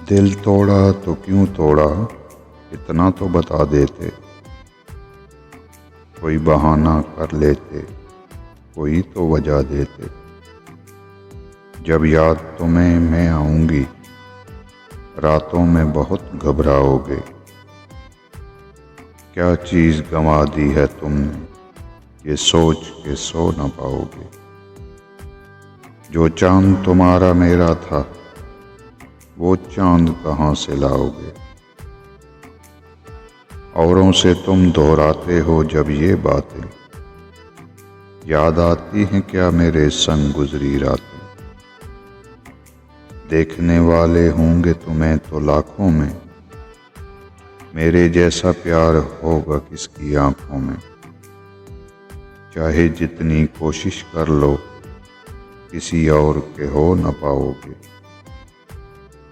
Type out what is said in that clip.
दिल तोड़ा तो क्यों तोड़ा, इतना तो बता देते। कोई बहाना कर लेते, कोई तो वजह देते। जब याद तुम्हें मैं आऊंगी, रातों में बहुत घबराओगे। क्या चीज़ गंवा दी है तुमने, ये सोच के सो न पाओगे। जो चांद तुम्हारा मेरा था, वो चांद कहाँ से लाओगे। औरों से तुम दोहराते हो जब ये बातें, याद आती हैं क्या मेरे संग गुजरी रातें। देखने वाले होंगे तुम्हें तो लाखों में, मेरे जैसा प्यार होगा किसकी आंखों में। चाहे जितनी कोशिश कर लो, किसी और के हो न पाओगे।